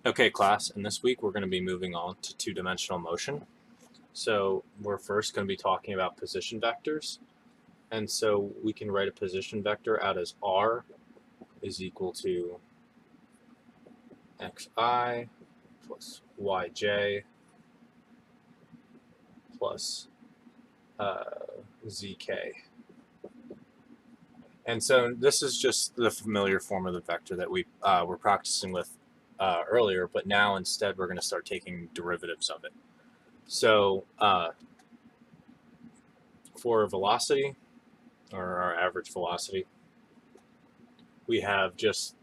Okay, class, and this week we're going to be moving on to two-dimensional motion. So we're first going to be talking about position vectors. And so we can write a position vector out as r is equal to xi plus yj plus zk. And so this is just the familiar form of the vector that we were practicing with earlier, but now instead we're going to start taking derivatives of it. So for velocity, or our average velocity, we have just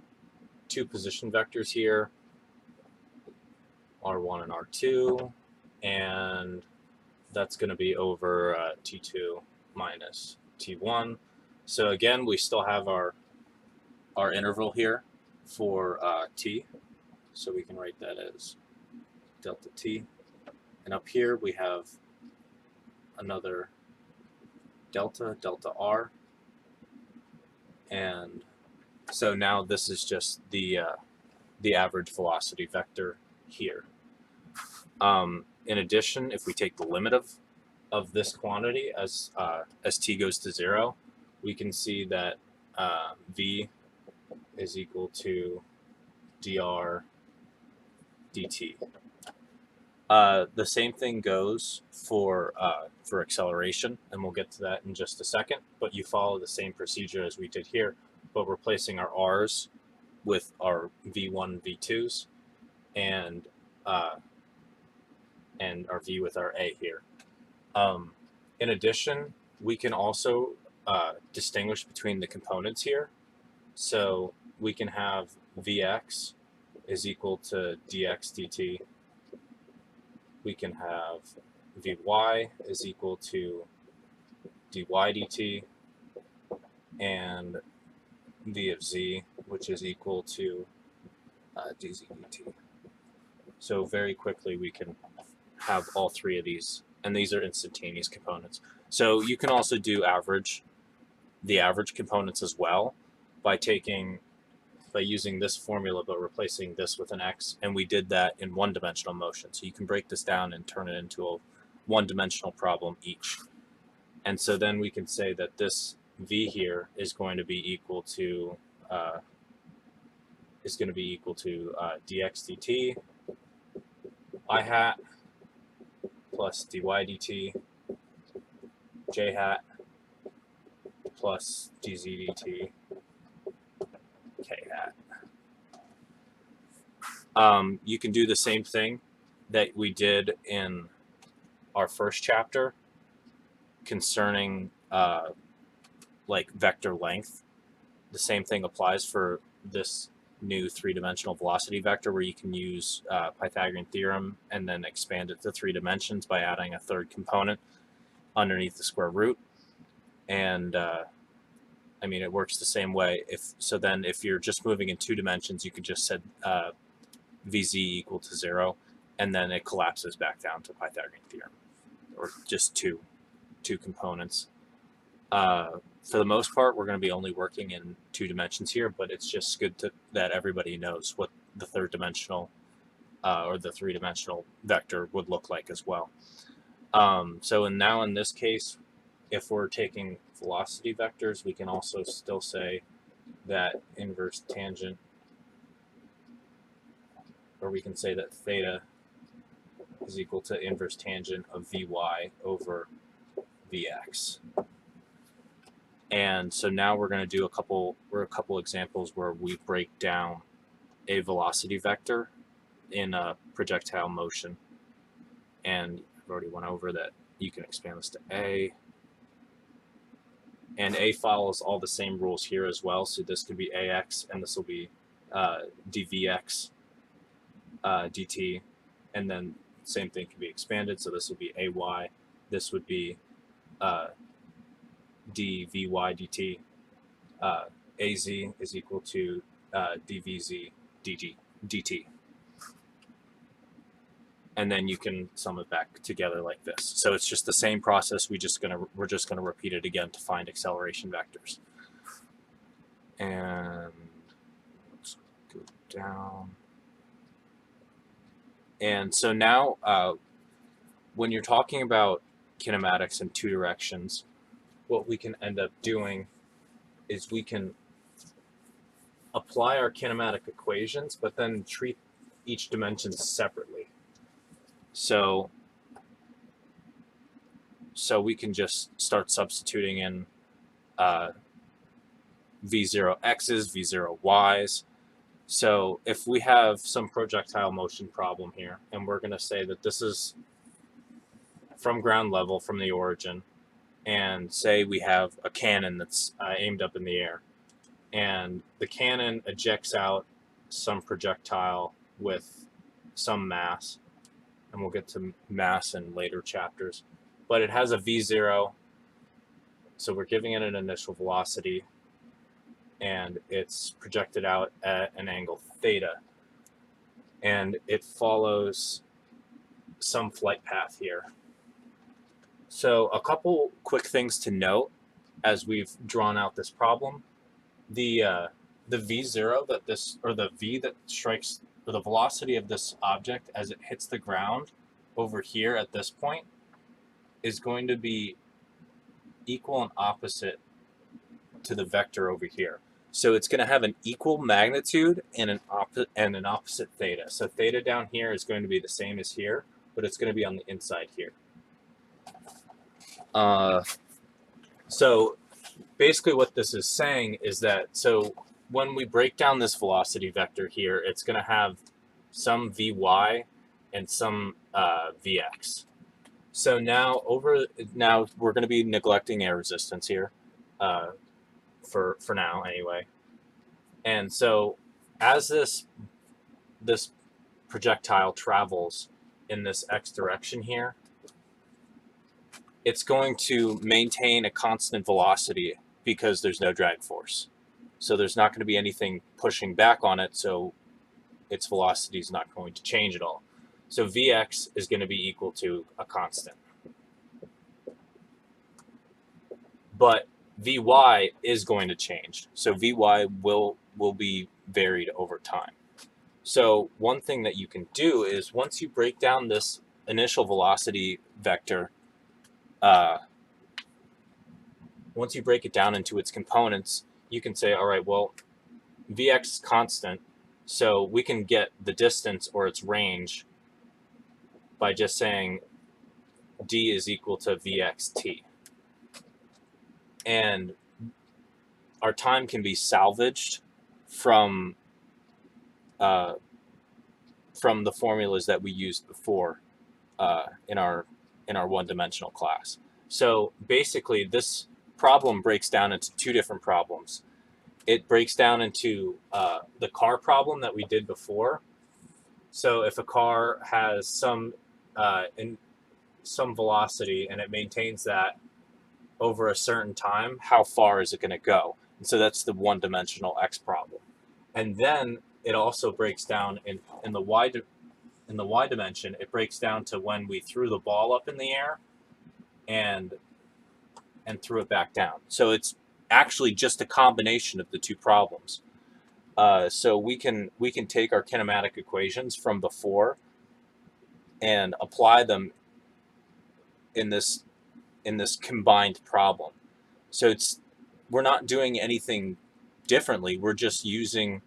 two position vectors here, r1 and r2, and that's going to be over t2 minus t1. So again, we still have our interval here for t, so we can write that as delta t. And up here we have another delta r, and so now this is just the average velocity vector here. In addition, if we take the limit of this quantity as t goes to 0, we can see that v is equal to dr dt. The same thing goes for acceleration, and we'll get to that in just a second, but you follow the same procedure as we did here, but replacing our r's with our v1, v2s, and our v with our a here. In addition, we can also distinguish between the components here. So we can have vx is equal to dx dt. We can have vy is equal to dy dt, and v of z, which is equal to dz dt. So very quickly we can have all three of these, and these are instantaneous components. So you can also do the average components as well by using this formula but replacing this with an x, and we did that in one-dimensional motion. So you can break this down and turn it into a one-dimensional problem each. And so then we can say that this v here is going to be equal to dx dt I hat plus dy dt j hat plus dz dt k hat. You can do the same thing that we did in our first chapter concerning like vector length. The same thing applies for this new three-dimensional velocity vector, where you can use Pythagorean theorem and then expand it to 3 dimensions by adding a third component underneath the square root. And I mean, it works the same way. Then if you're just moving in 2 dimensions, you could just set vz equal to 0, and then it collapses back down to Pythagorean theorem, or just two components. For the most part, we're going to be only working in 2 dimensions here, but it's just good that everybody knows what the third dimensional or the 3-dimensional vector would look like as well. So now in this case, if we're taking velocity vectors, we can also still say that inverse tangent, or we can say that theta is equal to inverse tangent of vy over vx. And so now we're going to do a couple examples where we break down a velocity vector in a projectile motion. And I've already went over that you can expand this to a. And a follows all the same rules here as well. So this could be ax, and this will be dvx dt. And then same thing can be expanded. So this will be ay. This would be dvy dt. Az is equal to dvz dt. And then you can sum it back together like this. So it's just the same process. We're just gonna repeat it again to find acceleration vectors. And let's go down. And so now when you're talking about kinematics in two directions, what we can end up doing is we can apply our kinematic equations, but then treat each dimension separately. So we can just start substituting in v0 x's, v0 y's. So if we have some projectile motion problem here, and we're going to say that this is from ground level, from the origin, and say we have a cannon that's aimed up in the air, and the cannon ejects out some projectile with some mass, and we'll get to mass in later chapters, but it has a v0, so we're giving it an initial velocity, and it's projected out at an angle theta, and it follows some flight path here. So a couple quick things to note as we've drawn out this problem. The v0 that this, or the v that strikes, or the velocity of this object as it hits the ground over here at this point is going to be equal and opposite to the vector over here. So it's going to have an equal magnitude and an opposite theta. So theta down here is going to be the same as here, but it's going to be on the inside here. So basically what this is saying is that, so when we break down this velocity vector here, it's going to have some Vy and some Vx. So now we're going to be neglecting air resistance here, for now anyway. And so as this projectile travels in this x direction here, it's going to maintain a constant velocity because there's no drag force. So there's not going to be anything pushing back on it, so its velocity is not going to change at all. So Vx is going to be equal to a constant. But Vy is going to change. So Vy will be varied over time. So one thing that you can do is, once you break down this initial velocity vector, once you break it down into its components, you can say, all right, well, Vx is constant, so we can get the distance or its range by just saying d is equal to Vxt. And our time can be salvaged from the formulas that we used before in our one-dimensional class. So basically, this problem breaks down into two different problems. It breaks down into the car problem that we did before. So if a car has some velocity and it maintains that over a certain time, how far is it going to go? And so that's the one-dimensional x problem. And then it also breaks down in the y dimension. It breaks down to when we threw the ball up in the air and threw it back down. So it's actually just a combination of the two problems. So we can take our kinematic equations from before and apply them in this combined problem. So we're not doing anything differently. We're just using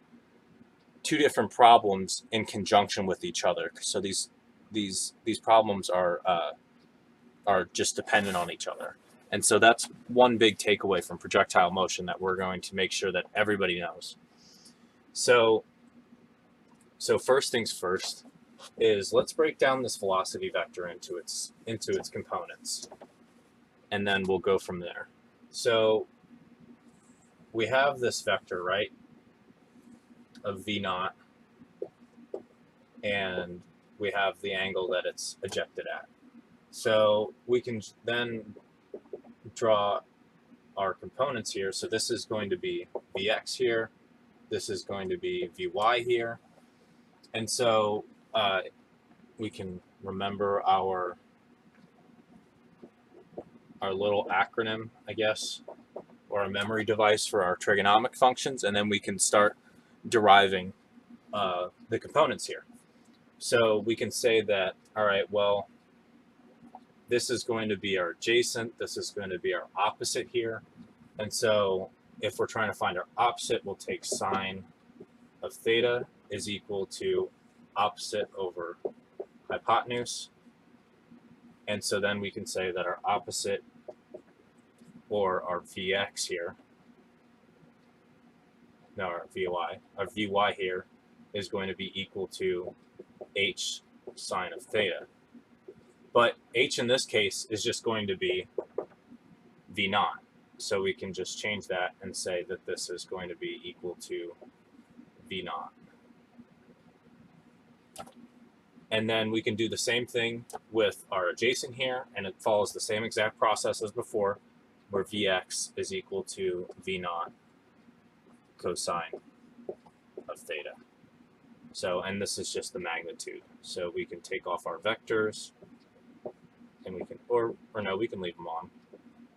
two different problems in conjunction with each other. So these problems are just dependent on each other. And so that's one big takeaway from projectile motion that we're going to make sure that everybody knows. So first things first is, let's break down this velocity vector into its components, and then we'll go from there. So we have this vector, right, of v naught, and we have the angle that it's ejected at. So we can then draw our components here. So this is going to be Vx here, this is going to be Vy here, and so we can remember our little acronym, I guess, or a memory device for our trigonomic functions, and then we can start deriving the components here. So we can say that, all right, well, this is going to be our adjacent, this is going to be our opposite here. And so if we're trying to find our opposite, we'll take sine of theta is equal to opposite over hypotenuse. And so then we can say that our opposite, or our Vx here, no, our Vy here is going to be equal to h sine of theta. But h in this case is just going to be V naught. So we can just change that and say that this is going to be equal to V naught. And then we can do the same thing with our adjacent here, and it follows the same exact process as before, where Vx is equal to V naught cosine of theta. So, and this is just the magnitude. So we can take off our vectors, and we can, or no, we can leave them on,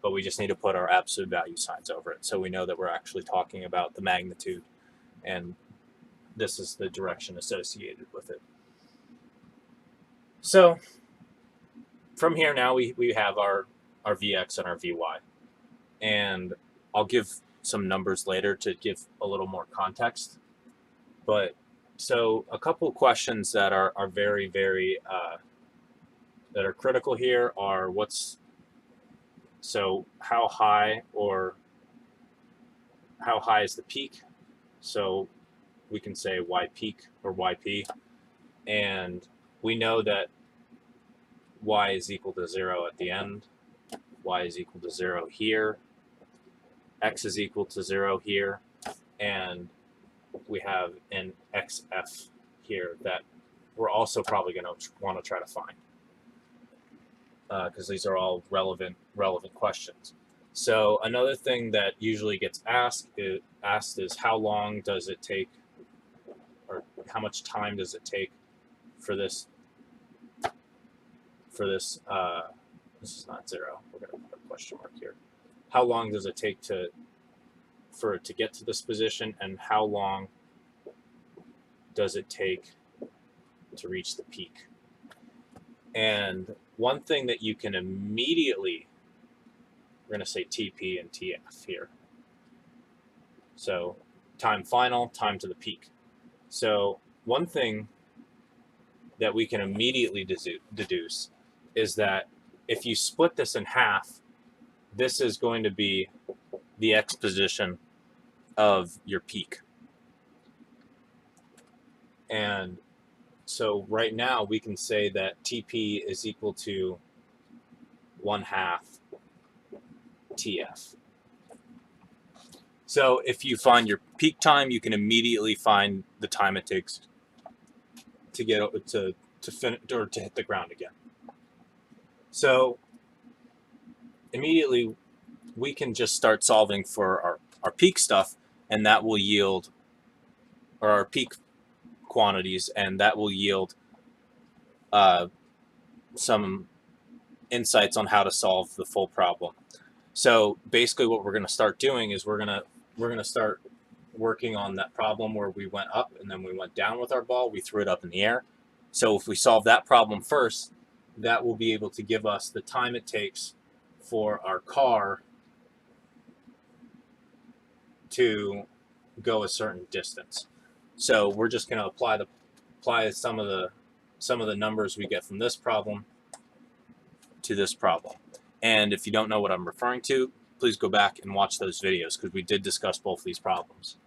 but we just need to put our absolute value signs over it. So we know that we're actually talking about the magnitude, and this is the direction associated with it. So from here now we have our Vx and our Vy. And I'll give some numbers later to give a little more context. But so a couple of questions that are very, very, that are critical here are so how high is the peak? So we can say y peak or yp. And we know that y is equal to 0 at the end, y is equal to 0 here, x is equal to 0 here, and we have an xf here that we're also probably going to want to try to find, because these are all relevant questions. So another thing that usually gets asked is how long does it take, or how much time does it take for this this is not 0, we're going to put a question mark here. How long does it take for it to get to this position, and how long does it take to reach the peak? And one thing that you can immediately, we're going to say TP and TF here. So time final, time to the peak. So one thing that we can immediately deduce is that if you split this in half, this is going to be the x position of your peak. And so right now we can say that TP is equal to 1/2 TF. So if you find your peak time, you can immediately find the time it takes to get to finish or to hit the ground again. So immediately we can just start solving for our peak stuff, and that will yield, or our peak quantities, and that will yield some insights on how to solve the full problem. So basically what we're going to start doing is we're going to start working on that problem where we went up and then we went down with our ball, we threw it up in the air. So if we solve that problem first, that will be able to give us the time it takes for our car to go a certain distance. So we're just going to apply some of the numbers we get from this problem to this problem. And if you don't know what I'm referring to, please go back and watch those videos, because we did discuss both these problems.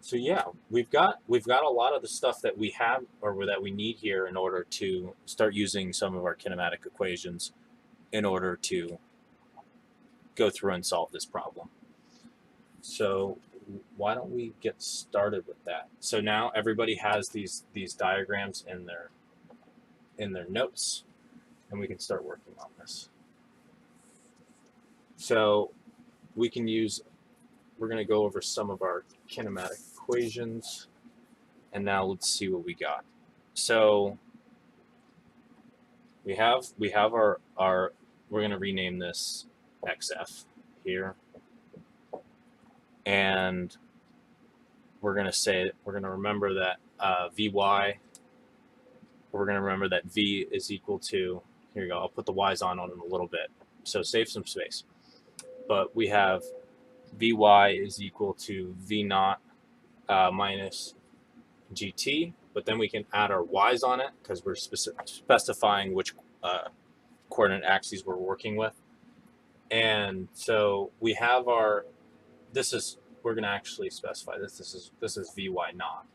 So yeah, we've got a lot of the stuff that we have, or that we need here, in order to start using some of our kinematic equations in order to go through and solve this problem. So why don't we get started with that? So now everybody has these diagrams in their notes, and we can start working on this. So we're going to go over some of our kinematic equations, and now let's see what we got. So we have our we're going to rename this XF here, and we're going to remember that Vy. We're going to remember that V is equal to, here you go, I'll put the Y's on in a little bit, so save some space. But we have Vy is equal to V naught minus GT, but then we can add our Y's on it because we're specifying which coordinate axes we're working with. And so we have our, we're going to actually specify this. This is Vy naught.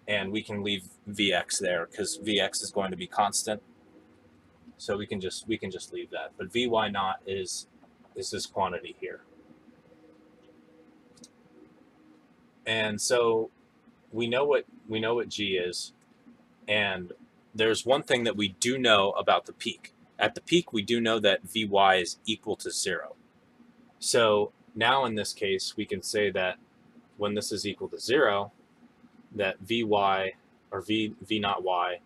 And we can leave Vx there because Vx is going to be constant. So we can just leave that. But Vy naught is this quantity here. And so we know what G is, and there's one thing that we do know about the peak. At the peak, we do know that Vy is equal to 0. So now in this case, we can say that when this is equal to 0, that Vy or V naught y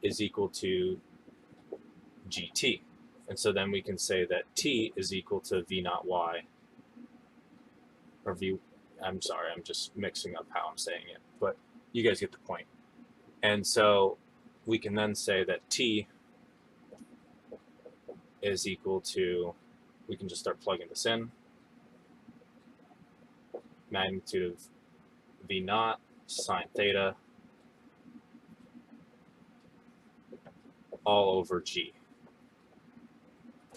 is equal to GT. And so then we can say that T is equal to V naught y, or I'm sorry, I'm just mixing up how I'm saying it, but you guys get the point. And so we can then say that T is equal to, we can just start plugging this in, magnitude of V naught sine theta all over G.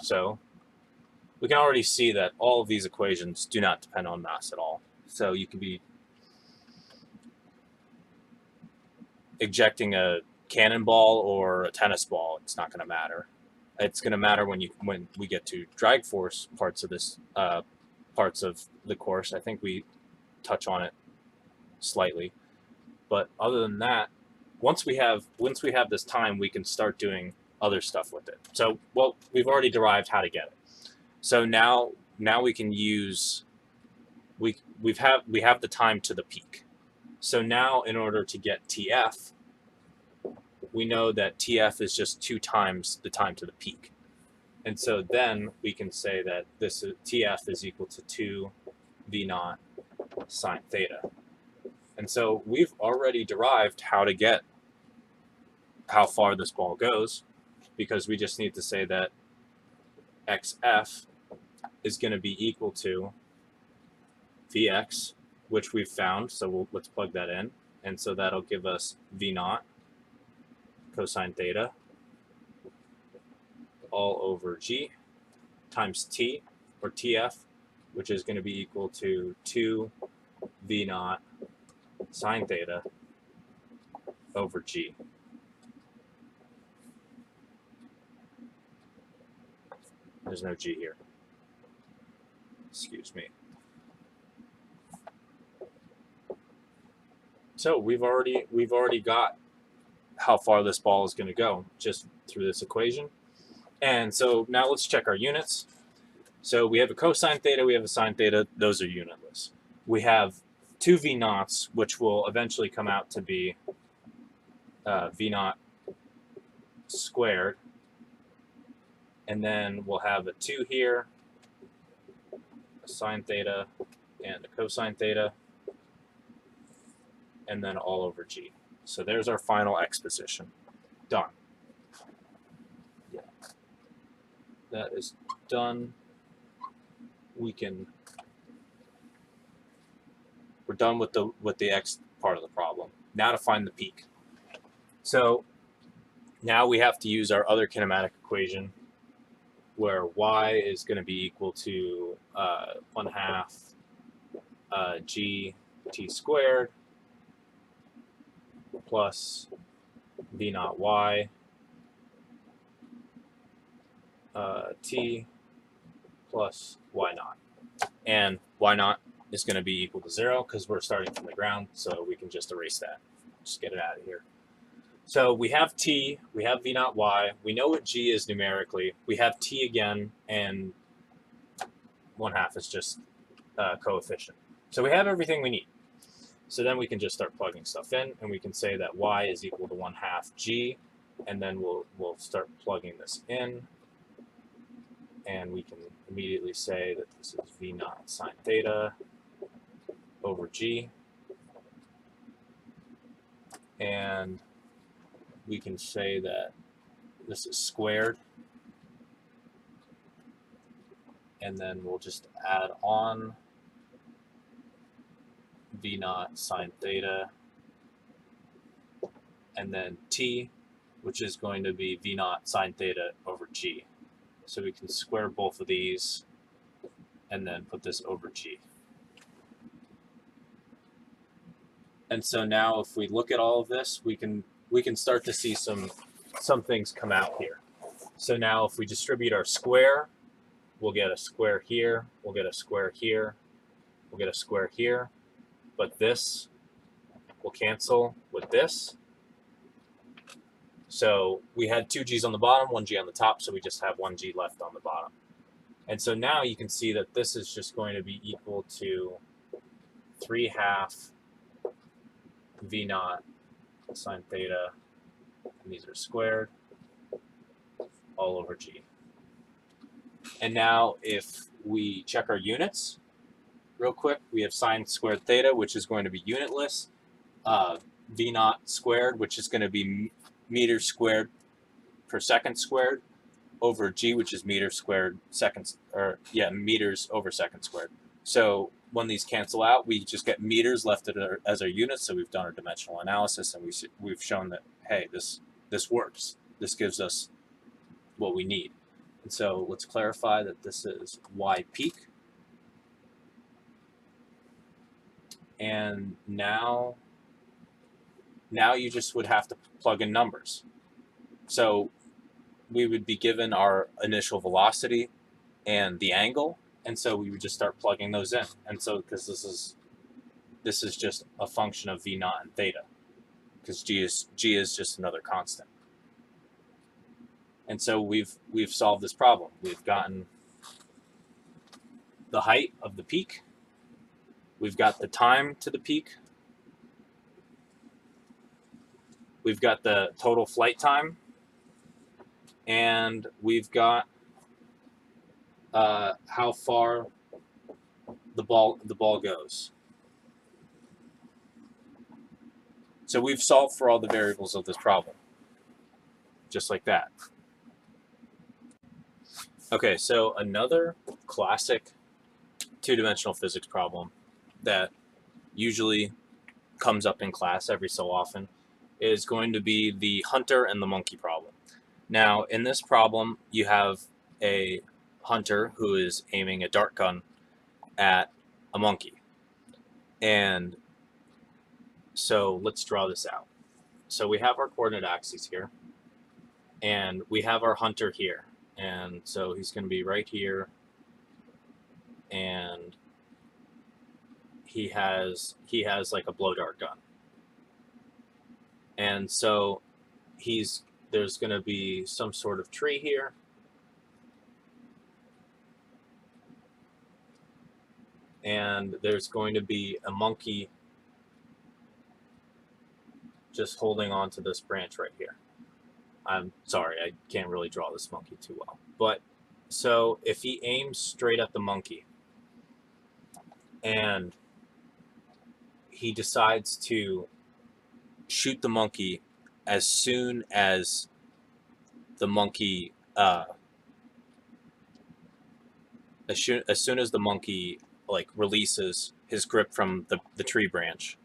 So we can already see that all of these equations do not depend on mass at all. So you could be ejecting a cannonball or a tennis ball. It's not going to matter. It's going to matter when we get to drag force parts of this parts of the course. I think we touch on it slightly, but other than that, once we have this time, we can start doing other stuff with it. So, well, we've already derived how to get it. So now we can use we have the time to the peak. So now in order to get TF, we know that TF is just 2 times the time to the peak. And so then we can say that this TF is equal to 2 V naught sine theta. And so we've already derived how to get how far this ball goes, because we just need to say that XF is going to be equal to Vx, which we've found. So let's plug that in. And so that'll give us V naught cosine theta all over G times T, or TF, which is going to be equal to 2 V naught sine theta over G. There's no G here. Excuse me. So we've already got how far this ball is going to go just through this equation. And so now let's check our units. So we have a cosine theta, we have a sine theta. Those are unitless. We have 2 V naughts, which will eventually come out to be V naught squared. And then we'll have a 2 here, a sine theta, and a cosine theta, and then all over G. So there's our final X position. Done. Yeah. That is done. We're done with the X part of the problem. Now to find the peak. So now we have to use our other kinematic equation, where y is going to be equal to 1/2 g t squared plus v naught y t plus y naught. And y naught is going to be equal to 0 because we're starting from the ground, so we can just erase that. Just get it out of here. So we have t, we have v naught y, we know what g is numerically, we have t again, and 1/2 is just coefficient. So we have everything we need. So then we can just start plugging stuff in, and we can say that y is equal to 1/2 g, and then we'll start plugging this in, and we can immediately say that this is v naught sine theta over g. and we can say that this is squared, and then we'll just add on v naught sine theta, and then t, which is going to be v naught sine theta over g. So we can square both of these and then put this over g. And so now if we look at all of this, we can start to see some things come out here. So now if we distribute our square, we'll get a square here, we'll get a square here, we'll get a square here, but this will cancel with this. So we had 2 g's on the bottom, 1 g on the top, so we just have 1 g left on the bottom. And so now you can see that this is just going to be equal to 3/2 v naught sine theta, and these are squared, all over g. And now if we check our units real quick, we have sine squared theta, which is going to be unitless, v naught squared, which is going to be meters squared per second squared, over g, which is meters squared seconds, or yeah, meters over second squared. So when these cancel out, we just get meters left as our units. So we've done our dimensional analysis, and we've shown that, hey, this works. This gives us what we need. And so let's clarify that this is y peak. And now you just would have to plug in numbers. So we would be given our initial velocity and the angle, and so we would just start plugging those in. And so because this is just a function of v naught and theta, because g is just another constant. And so we've solved this problem. We've gotten the height of the peak, we've got the time to the peak, we've got the total flight time, and we've got how far the ball goes. So we've solved for all the variables of this problem, just like that. Okay, so another classic two-dimensional physics problem that usually comes up in class every so often is going to be the hunter and the monkey problem. Now, in this problem, you have a hunter who is aiming a dart gun at a monkey. And so let's draw this out. So we have our coordinate axes here, and we have our hunter here. And so he's going to be right here, and he has like a blow dart gun. And so there's going to be some sort of tree here. And there's going to be a monkey just holding on to this branch right here. I'm sorry, I can't really draw this monkey too well. But so if he aims straight at the monkey and he decides to shoot the monkey as soon as the monkey as soon as the monkey like releases his grip from the tree branch,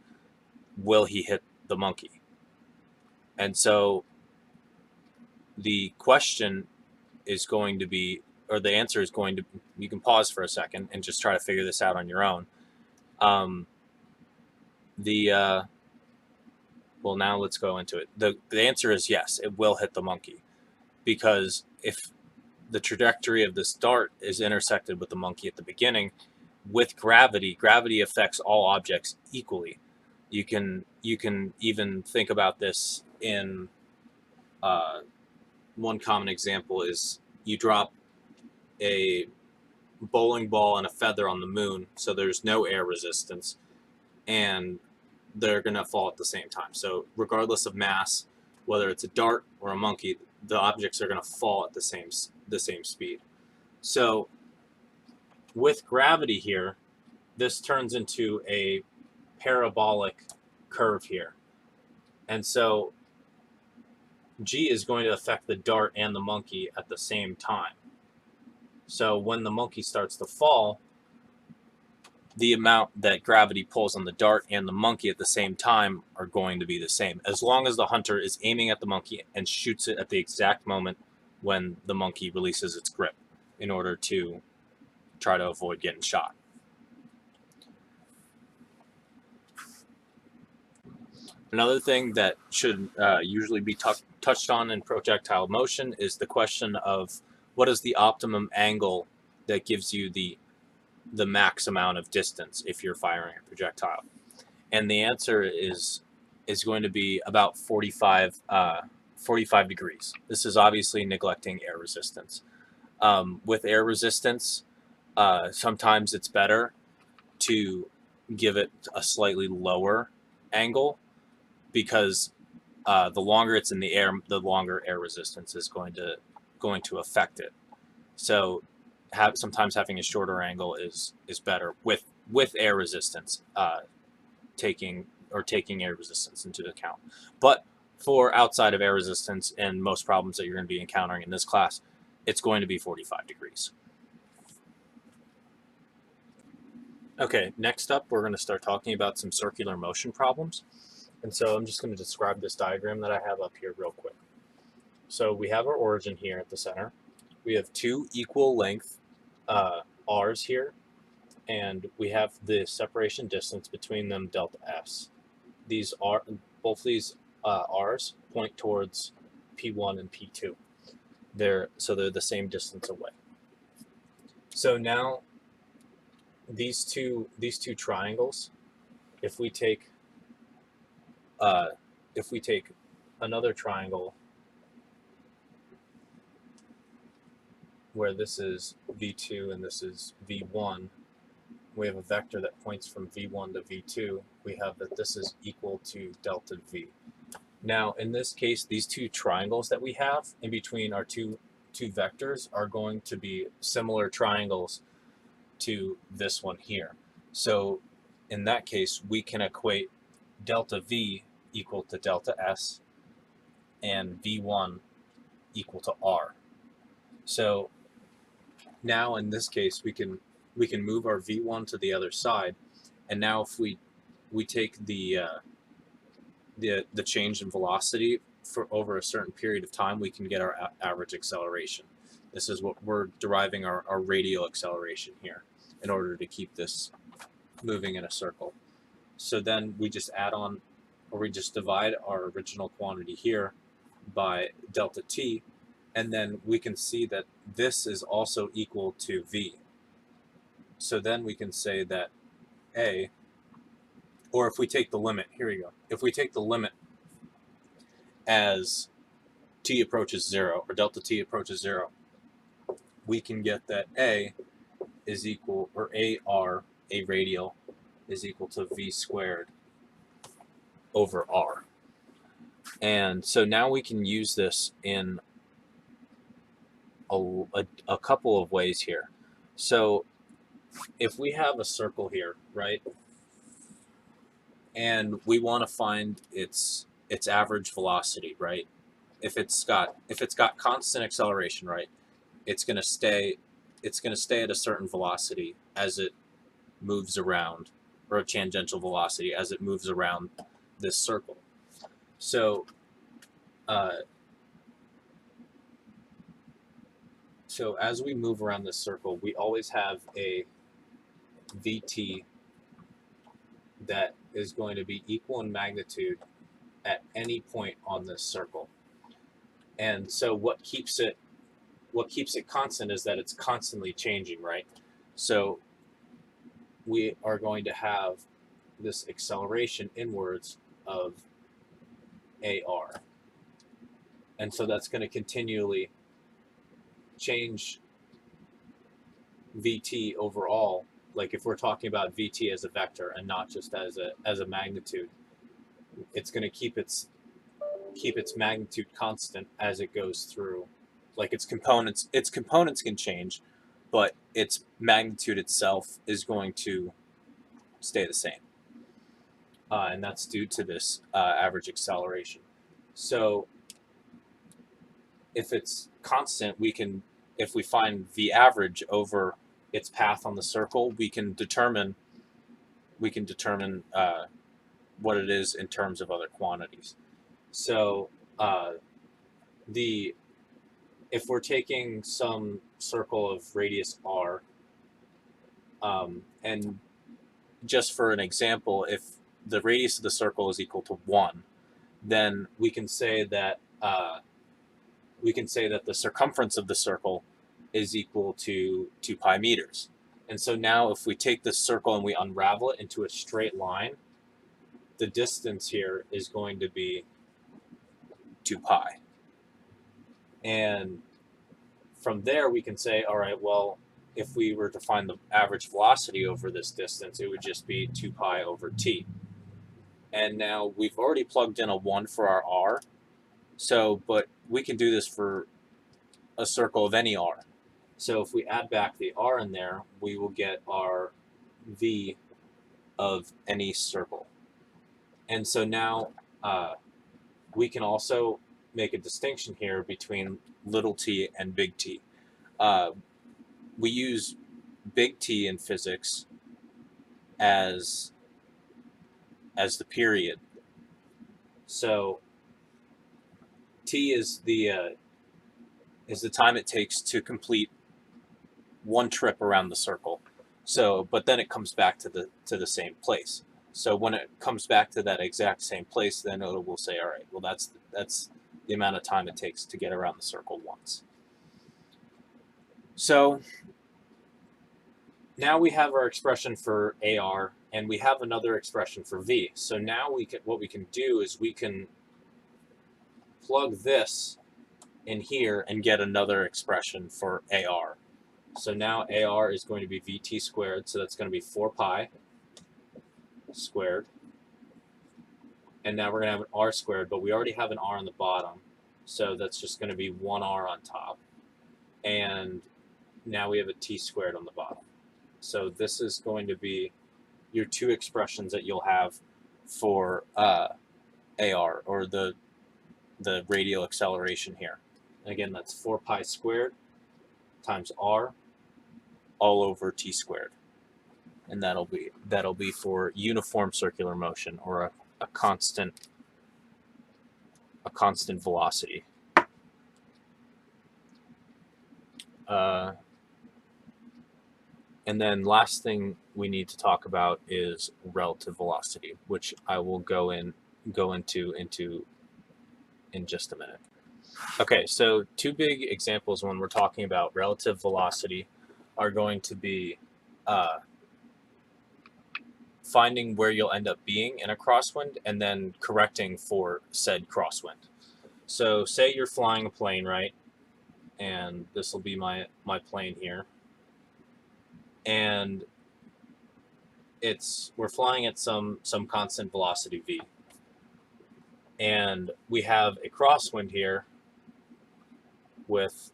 will he hit the monkey? And so the question is going to be, or the answer is going to, you can pause for a second and just try to figure this out on your own. Well, now let's go into it. The answer is yes, it will hit the monkey, because if the trajectory of this dart is intersected with the monkey at the beginning, with gravity affects all objects equally. You can even think about this in one common example is you drop a bowling ball and a feather on the moon, so there's no air resistance, and they're going to fall at the same time. So regardless of mass, whether it's a dart or a monkey, the objects are going to fall at the same speed. So with gravity here, this turns into a parabolic curve here. And so G is going to affect the dart and the monkey at the same time. So when the monkey starts to fall, the amount that gravity pulls on the dart and the monkey at the same time are going to be the same, as long as the hunter is aiming at the monkey and shoots it at the exact moment when the monkey releases its grip in order to try to avoid getting shot. Another thing that should usually be touched on in projectile motion is the question of what is the optimum angle that gives you the max amount of distance if you're firing a projectile. And the answer is going to be about 45 degrees. This is obviously neglecting air resistance. With air resistance, sometimes it's better to give it a slightly lower angle, because the longer it's in the air, the longer air resistance is going to affect it. So sometimes having a shorter angle is better with air resistance, taking air resistance into account. But for outside of air resistance and most problems that you're going to be encountering in this class, it's going to be 45 degrees. Okay, next up, we're going to start talking about some circular motion problems. And so I'm just going to describe this diagram that I have up here real quick. So we have our origin here at the center. We have two equal length R's here, and we have the separation distance between them, delta S. Both these R's point towards P1 and P2. They're the same distance away. So now these two triangles, if we take another triangle where this is V2 and this is V1, we have a vector that points from V1 to V2, we have that this is equal to delta V. Now, in this case, these two triangles that we have in between our two vectors are going to be similar triangles to this one here. So in that case, we can equate delta V equal to delta S and V1 equal to R. So now in this case, we can move our V1 to the other side, and now if we take the change in velocity for over a certain period of time, we can get our average acceleration. This is what we're deriving our radial acceleration here in order to keep this moving in a circle. So then we just add on, or we just divide our original quantity here by delta t, and then we can see that this is also equal to v. So then we can say that a, or if we take the limit, here we go, if we take the limit as t approaches 0, or delta t approaches 0, we can get that a is equal, or AR, a radial, is equal to v squared over r. And so now we can use this in a couple of ways here. So if we have a circle here, right, and we want to find its average velocity, right? If it's got constant acceleration, right, it's going to stay at a certain velocity as it moves around, or a tangential velocity as it moves around this circle. So so as we move around this circle, we always have a VT that is going to be equal in magnitude at any point on this circle. And so what keeps it constant is that it's constantly changing, right? So we are going to have this acceleration inwards of AR. And so that's going to continually change VT overall. Like if we're talking about VT as a vector and not just as a magnitude, it's going to keep its magnitude constant as it goes through. Like its components can change, but its magnitude itself is going to stay the same. and that's due to this average acceleration. So if it's constant, if we find the average over its path on the circle, we can determine what it is in terms of other quantities. So uh, the if we're taking some circle of radius r, and just for an example, if the radius of the circle is equal to 1, then we can say that the circumference of the circle is equal to 2 pi meters. And so now if we take this circle and we unravel it into a straight line, the distance here is going to be 2 pi. And from there we can say, all right, well, if we were to find the average velocity over this distance, it would just be 2 pi over t. And now we've already plugged in a 1 for our r, but we can do this for a circle of any r. So if we add back the r in there, we will get our v of any circle. And so now we can also make a distinction here between little t and big T. We use big T in physics as the period. So t is the time it takes to complete one trip around the circle. So, but then it comes back to the same place. So when it comes back to that exact same place, then it will say, all right, well, that's the amount of time it takes to get around the circle once. So now we have our expression for AR, and we have another expression for V. So now what we can do is we can plug this in here and get another expression for AR. So now AR is going to be VT squared, so that's going to be 4 pi squared. And now we're going to have an R squared, but we already have an R on the bottom, so that's just going to be 1R on top. And now we have a T squared on the bottom. So this is going to be your two expressions that you'll have for AR, or the radial acceleration here. And again, that's 4 pi squared times R all over T squared. And that'll be for uniform circular motion, or a constant velocity. And then last thing we need to talk about is relative velocity, which I will go into in just a minute. Okay, so two big examples when we're talking about relative velocity are going to be finding where you'll end up being in a crosswind and then correcting for said crosswind. So say you're flying a plane, right? And this will be my plane here. And we're flying at some constant velocity v, and we have a crosswind here with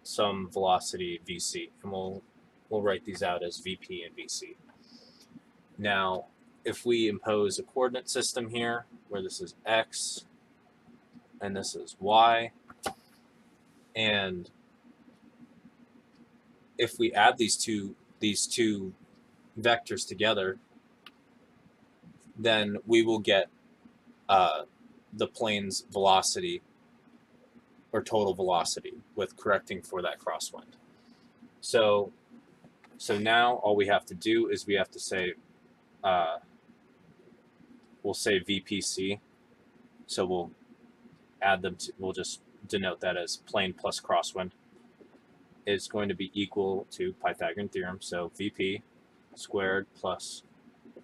some velocity vc, and we'll write these out as vp and vc. Now, if we impose a coordinate system here where this is x and this is y, and if we add these two vectors together, then we will get the plane's velocity, or total velocity, with correcting for that crosswind. So now all we have to do is we have to say, we'll say VPC. So we'll add them we'll just denote that as plane plus crosswind is going to be equal to Pythagorean theorem. So VP squared plus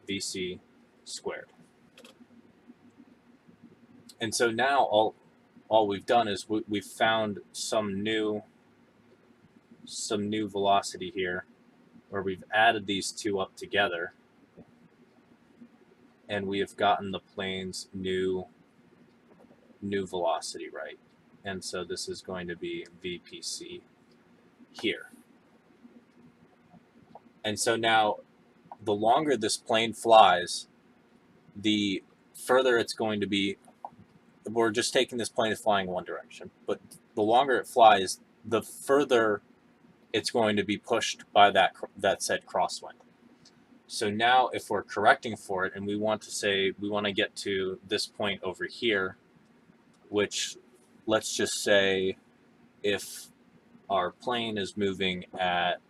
VC squared. And so now all we've done is we've found some new velocity here, where we've added these two up together, and we have gotten the plane's new velocity, right? And so this is going to be VPC here. And so now, the longer this plane flies, the further it's going to be, we're just taking this plane is flying one direction, but the longer it flies, the further it's going to be pushed by that said crosswind. So now if we're correcting for it and we want to say we want to get to this point over here, which let's just say if our plane is moving at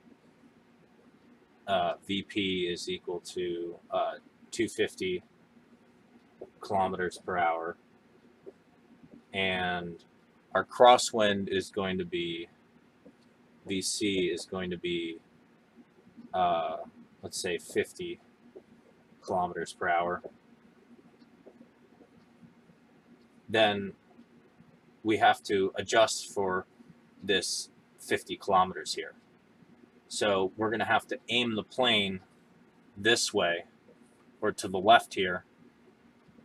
VP is equal to 250 kilometers per hour, and our crosswind is going to be, VC is going to be, let's say 50 kilometers per hour, then we have to adjust for this 50 kilometers here. So we're going to have to aim the plane this way or to the left here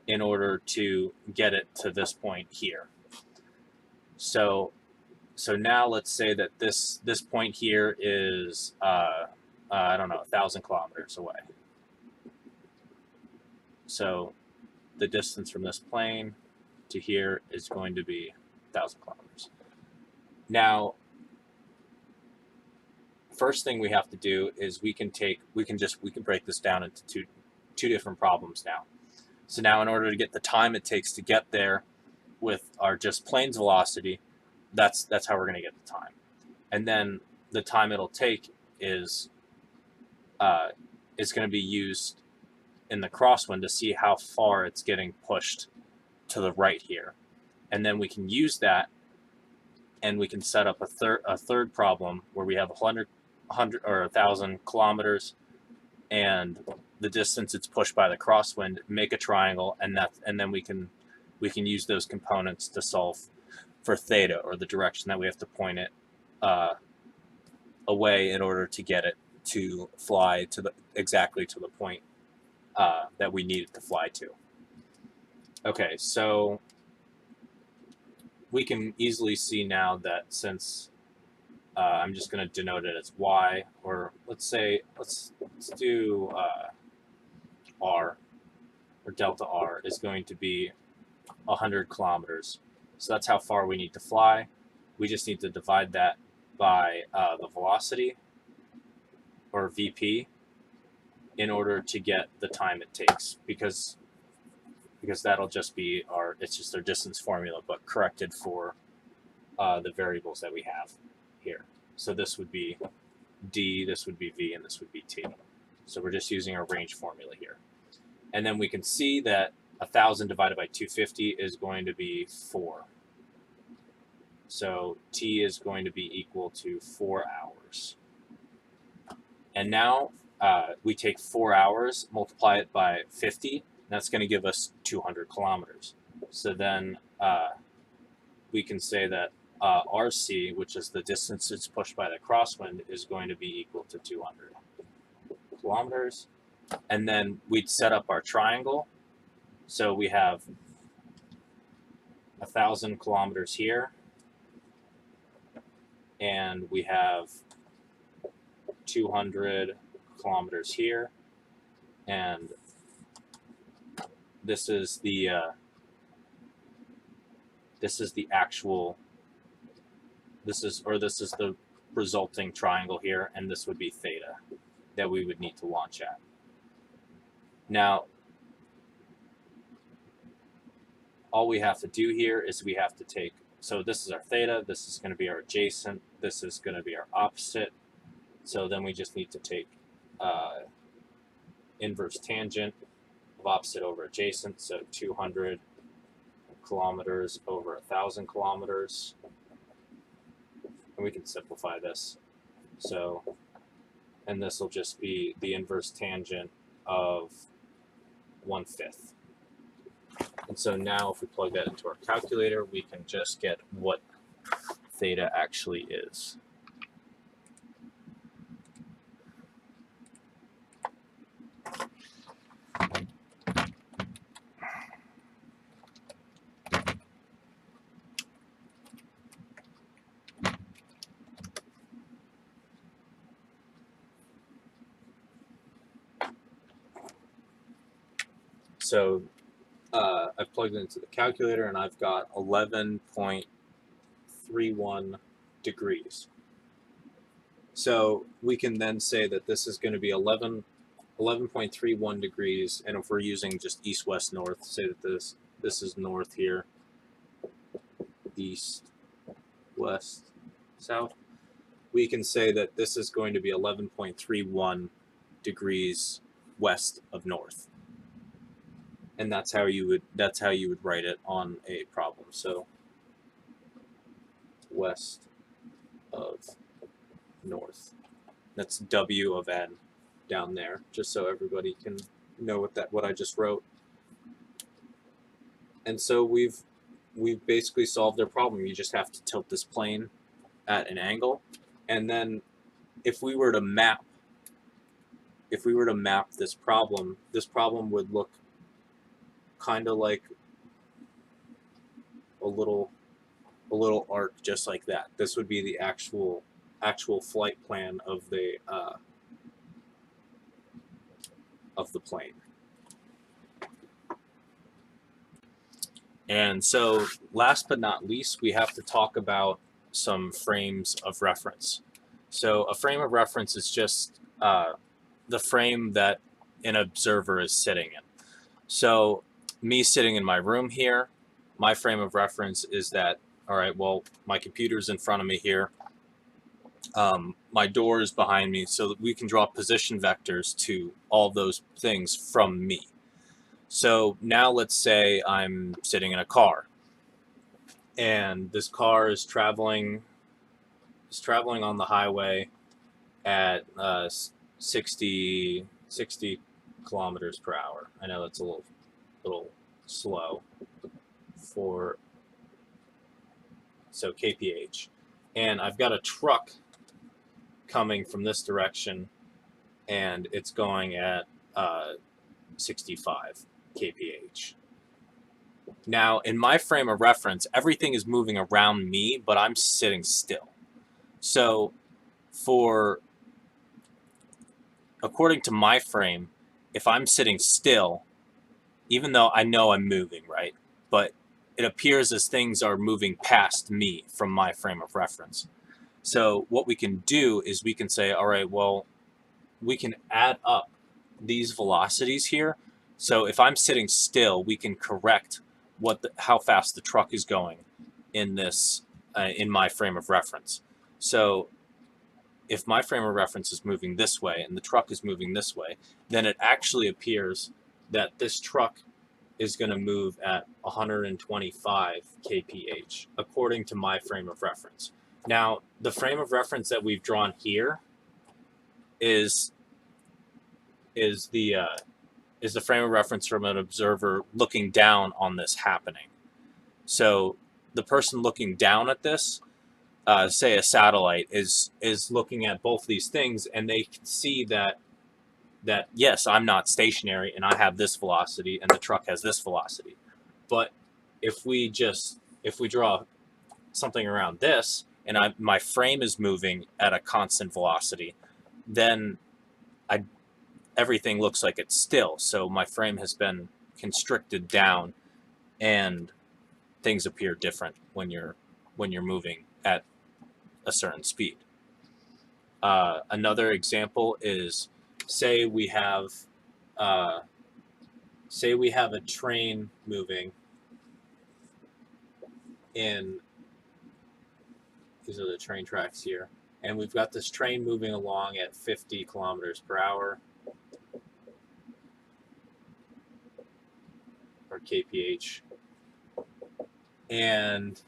in order to get it to this point here. So now let's say that this point here is I don't know, 1,000 kilometers away. So the distance from this plane to here is going to be 1,000 kilometers. Now, first thing we have to do is we can break this down into two different problems now. So now in order to get the time it takes to get there with our just plane's velocity, that's how we're going to get the time. And then the time it'll take is going to be used in the crosswind to see how far it's getting pushed to the right here. And then we can use that and we can set up a third problem where we have 100 or 1,000 kilometers and the distance it's pushed by the crosswind, make a triangle, and then we can use those components to solve for theta, or the direction that we have to point it away in order to get it to fly to exactly to the point that we need it to fly to. Okay, so we can easily see now that since I'm just going to denote it as y, or let's do r, or delta r is going to be 100 kilometers. So that's how far we need to fly. We just need to divide that by the velocity, or VP, in order to get the time it takes, because that'll just be it's just our distance formula, but corrected for the variables that we have here. So this would be d, this would be v, and this would be t. So we're just using our range formula here. And then we can see that 1,000 divided by 250 is going to be 4. So t is going to be equal to 4 hours. And now we take 4 hours, multiply it by 50, and that's going to give us 200 kilometers. So then we can say that RC, which is the distance it's pushed by the crosswind, is going to be equal to 200 kilometers. And then we'd set up our triangle. So we have 1,000 kilometers here, and we have 200 kilometers here, and this is the actual, this is the resulting triangle here, and this would be theta that we would need to launch at. Now, all we have to do here is we have to take, so this is our theta, this is going to be our adjacent, this is going to be our opposite. So then we just need to take inverse tangent of opposite over adjacent, so 200 kilometers over 1,000 kilometers. And we can simplify this. So, and this will just be the inverse tangent of 1/5. And so now if we plug that into our calculator, we can just get what theta actually is. So I've plugged it into the calculator, and I've got 11.31 degrees. So we can then say that this is going to be 11.31 degrees, and if we're using just east, west, north, say that this is north here, east, west, south, we can say that this is going to be 11.31 degrees west of north. And that's how you would write it on a problem. So west of north. That's W of n down there, just so everybody can know what I just wrote. And so we've basically solved their problem. You just have to tilt this plane at an angle, and then if we were to map this problem would look kind of like a little arc, just like that. This would be the actual flight plan of the plane. And so last but not least, we have to talk about some frames of reference. So a frame of reference is just the frame that an observer is sitting in. So me sitting in my room here, my frame of reference is that, all right, well, my computer's in front of me here. My door is behind me, so that we can draw position vectors to all those things from me. So now let's say I'm sitting in a car, and this car is traveling on the highway at 60 kilometers per hour. I know that's a little slow for kph. And I've got a truck coming from this direction, and it's going at 65 kph. Now, in my frame of reference, everything is moving around me, but I'm sitting still. So according to my frame, if I'm sitting still, even though I know I'm moving, right? But it appears as things are moving past me from my frame of reference. So what we can do is we can say, all right, well, we can add up these velocities here. So if I'm sitting still, we can correct how fast the truck is going in this in my frame of reference. So if my frame of reference is moving this way and the truck is moving this way, then it actually appears that this truck is going to move at 125 kph according to my frame of reference. Now, the frame of reference that we've drawn here is the frame of reference from an observer looking down on this happening. So the person looking down at this, say a satellite, is looking at both these things, and they can see that yes, I'm not stationary and I have this velocity and the truck has this velocity. But if we draw something around this and my frame is moving at a constant velocity, then everything looks like it's still. So my frame has been constricted down, and things appear different when you're moving at a certain speed. Another example is, say we have a train moving in, these are the train tracks here, and we've got this train moving along at 50 kilometers per hour, or kph, and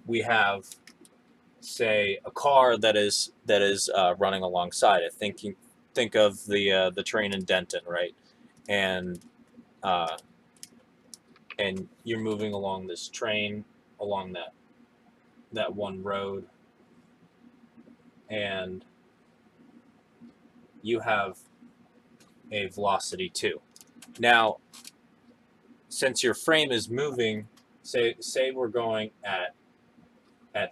we have, say, a car that is running alongside it. Think of the train in Denton, right? And you're moving along this train along that one road, and you have a velocity 2. Now, since your frame is moving, say we're going at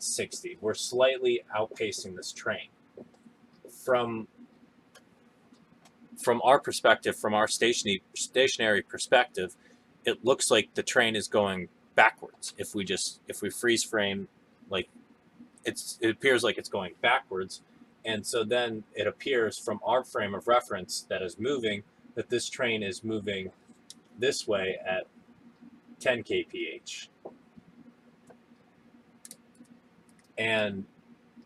60, we're slightly outpacing this train. From from our perspective, from our stationary perspective, it looks like the train is going backwards. If we freeze frame, like it appears like it's going backwards, and so then it appears from our frame of reference that is moving, that this train is moving this way at 10 kph. And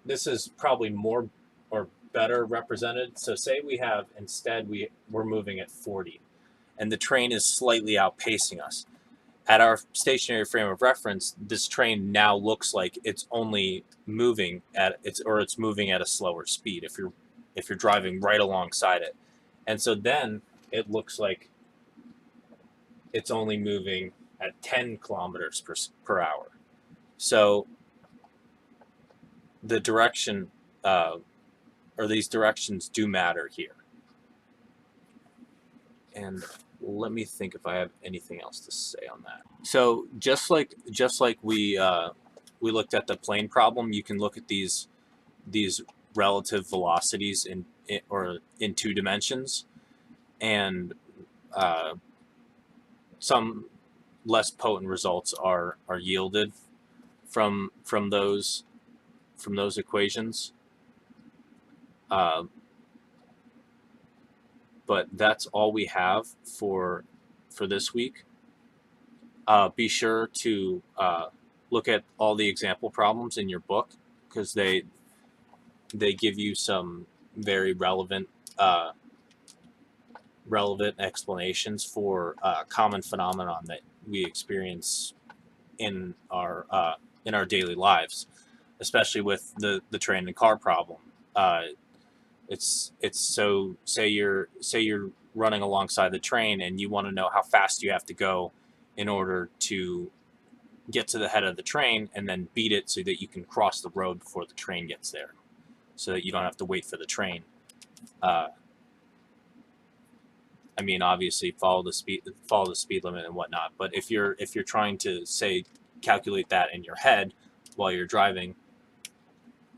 this is probably more or better represented. So say we have, instead we're moving at 40 and the train is slightly outpacing us. At our stationary frame of reference, this train now looks like it's only moving it's moving at a slower speed if you're driving right alongside it. And so then it looks like it's only moving at 10 kilometers per hour. So the direction or these directions do matter here. And let me think if I have anything else to say on that. So just like we looked at the plane problem, you can look at these relative velocities in two dimensions, and some less potent results are yielded from those equations. But that's all we have for this week. Be sure to look at all the example problems in your book, because they give you some very relevant explanations for common phenomenon that we experience in our daily lives, especially with the train and car problem. It's so say you're running alongside the train and you want to know how fast you have to go in order to get to the head of the train and then beat it so that you can cross the road before the train gets there, so that you don't have to wait for the train. I mean, obviously follow the speed limit and whatnot, but if you're trying to, say, calculate that in your head while you're driving,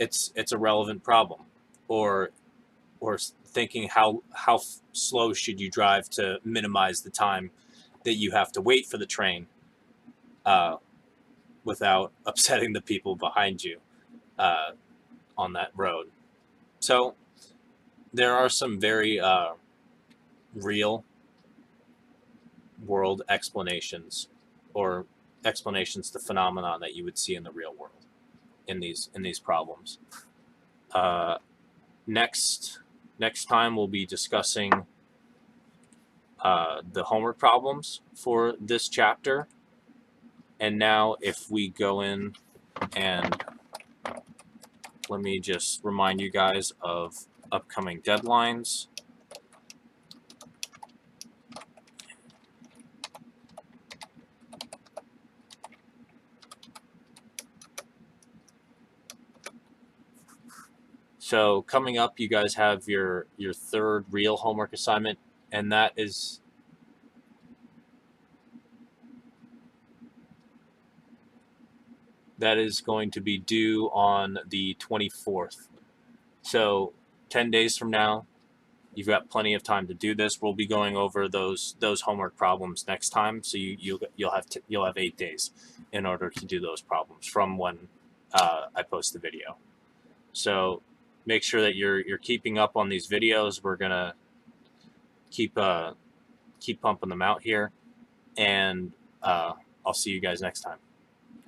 it's a relevant problem. Or thinking how slow should you drive to minimize the time that you have to wait for the train without upsetting the people behind you on that road. So there are some very real world explanations, or explanations to phenomenon that you would see in the real world in these problems. Next time we'll be discussing the homework problems for this chapter. And now if we go in, and let me just remind you guys of upcoming deadlines. So coming up, you guys have your third real homework assignment, and that is going to be due on the 24th. So 10 days from now, you've got plenty of time to do this. We'll be going over those homework problems next time. So you'll have 8 days in order to do those problems from when I post the video. So make sure that you're keeping up on these videos. We're gonna keep pumping them out here, and I'll see you guys next time.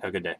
Have a good day.